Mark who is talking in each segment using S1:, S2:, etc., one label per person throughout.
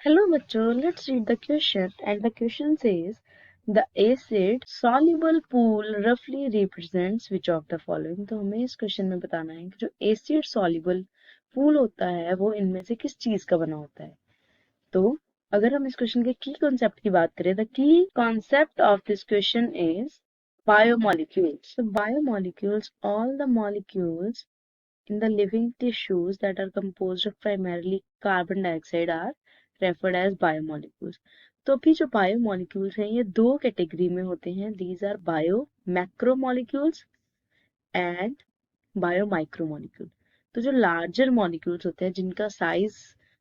S1: Hello बच्चों, let's read the question and the question says the acid soluble pool roughly represents which of the following। तो हमें इस question में बताना है कि जो एसिड soluble pool होता है वो इनमें से किस चीज का बना होता है। तो अगर हम इस क्वेश्चन के की कॉन्सेप्ट की बात करें, the key concept of this question is biomolecules। So biomolecules, all the molecules in the living tissues that are composed of primarily carbon dioxide are referred as biomolecules। तो अभी जो बायोमोलिक्यूल्स हैं ये दो कैटेगरी में होते हैं। These are bio macromolecules and bio micromolecule. तो जो लार्जर मॉलिक्यूल्स होते हैं जिनका साइज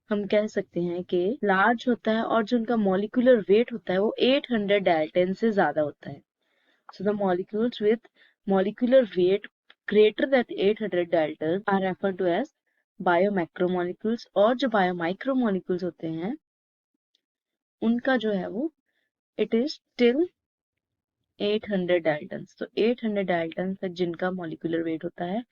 S1: हम कह सकते हैं कि लार्ज होता है और जो उनका मॉलिक्यूलर वेट होता है वो 800 डाल्टन से ज्यादा होता है। So the molecules with molecular weight greater than 800 Daltons are referred to as biomacromolecules। और जो biomicromolecules होते हैं उनका जो है वो it is till 800 Daltons। तो 800 Daltons तक जिनका molecular weight होता है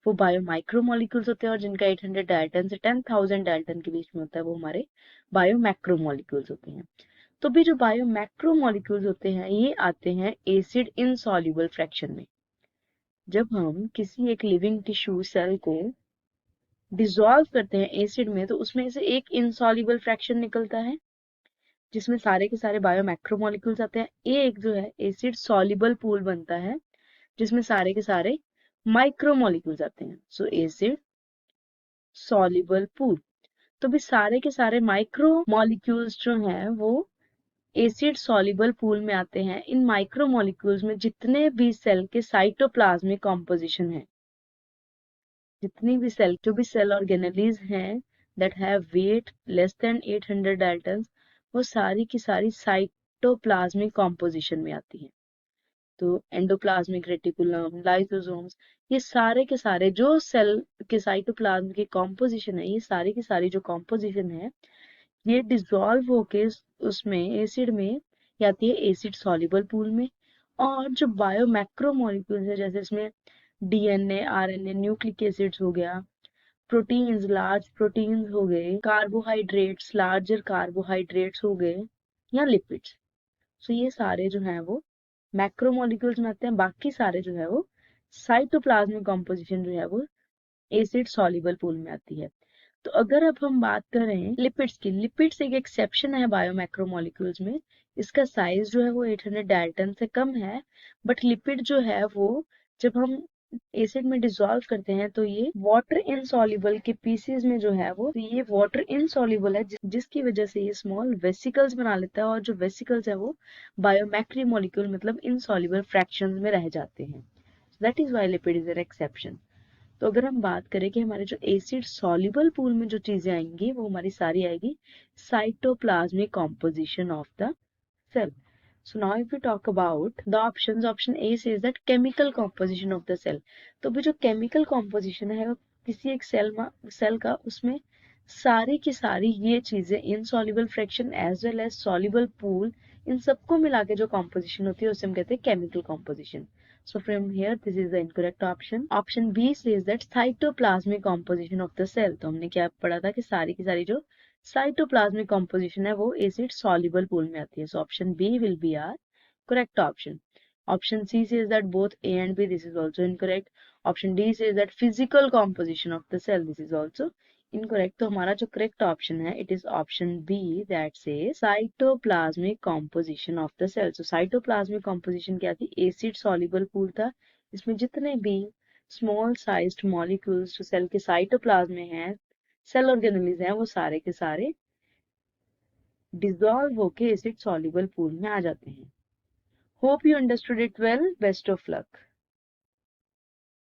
S1: वो biomicromolecules होते हैं, और जिनका 800 Dalton से 10,000 Dalton के बीच में होता है वो हमारे biomacromolecules होते हैं। तो भी जो बायोमैक्रोमोलिक्यूल्स होते हैं ये आते हैं एसिड इनसॉल्युबल फ्रैक्शन में। जब हम किसी एक लिविंग टिश्यू सेल को डिसॉल्व करते हैं एसिड में तो उसमें से एक इनसॉल्युबल फ्रैक्शन निकलता है जिसमें सारे के सारे बायोमैक्रोमोलिक्यूल्स आते हैं। एक जो है एसिड सॉल्युबल पूल बनता है जिसमें सारे के सारे माइक्रोमोलिक्यूल्स आते हैं। सो एसिड सॉल्युबल पूल। तो भी सारे के सारे माइक्रोमोलिक्यूल्स जो हैं वो एसिड सॉल्युबल पूल में आते हैं। इन माइक्रोमोलिक्यूल्स में जितने भी सेल के साइटोप्लाज्मिक कॉम्पोजिशन है, जितनी भी सेल जो भी सेल ऑर्गेनेलीज हैं that have weight less than 800 Dalton's, वो सारी की सारी साइटोप्लाज्मिक कॉम्पोजिशन में आती हैं। तो एंडोप्लाज्मिक रेटिकुलम, लाइसोसोम्स, ये सारे के सारे जो सेल के साइटोप्लाज्म की कॉम्पोजिशन है, ये सारी की सारी जो कॉम्पोजिशन है ये डिसॉल्व होके उसमें एसिड में ये आती है एसिड सॉल्युबल पूल में। और जो बायो मैक्रोमोलिक्यूल्स है जैसे इसमें डीएनए, आरएनए, न्यूक्लिक एसिड्स हो गया, प्रोटीन्स, लार्ज प्रोटीन्स हो गए, कार्बोहाइड्रेट्स, लार्जर कार्बोहाइड्रेट्स हो गए, या लिपिड्स। सो ये सारे जो हैं वो मैक्रोमोलिक्यूल्स में आते हैं। बाकी सारे जो है वो साइटोप्लाज्मिक कॉम्पोजिशन जो है वो एसिड सॉल्युबल पूल में आती है। तो अगर अब हम बात करें लिपिड्स की, लिपिड्स एक एक्सेप्शन है बायोमैक्रोमोलिक्यूल्स में। इसका साइज जो है वो 800 डाल्टन से कम है, बट लिपिड जो है वो जब हम एसिड में डिसॉल्व करते हैं तो ये वाटर इनसॉल्युबल के पीसेस में जो है वो, तो ये वाटर इनसॉल्युबल है जिसकी वजह से ये स्मॉल वेसिकल्स बना लेता है, और जो वेसिकल्स है वो बायोमैक्रोमोलिक्यूल मतलब इनसॉल्युबल फ्रैक्शंस में रह जाते हैं। That is why lipid is an exception. तो अगर हम बात करें कि हमारे जो एसिड सॉल्युबल पूल में जो चीजें आएंगी वो हमारी सारी आएगी cytoplasmic composition of the cell. So now if we talk about the options, option A says that chemical composition of the cell। तो भी जो chemical composition है किसी एक सेल का उसमें सारी की सारी ये चीजें insoluble fraction as well as soluble pool, इन सबको मिला के जो composition होती है उसे हम कहते हैं chemical composition। So from here this is the incorrect option। Option B says that cytoplasmic composition of the cell। तो हमने क्या पढ़ा था कि सारी की सारी जो साइटोप्लाज्मिक कॉम्पोजिशन है वो एसिड सॉल्युबल पूल में आती है। So option B will be our correct option. Option C says that both A and B, this is also incorrect. Option D says that physical composition of the cell, this is also incorrect. तो हमारा जो correct option है it is option B that say cytoplasmic composition of the cell. So cytoplasmic composition क्या थी, acid soluble pool था। इसमें जितने भी स्मॉल साइज्ड मॉलिक्यूल्स जो सेल के साइटोप्लाज्म में हैं, सेल ऑर्गेनेल्स हैं, वो सारे के सारे डिसॉल्व होके एसिड सॉल्युबल पूल में आ जाते हैं। Hope you understood it well. Best of luck.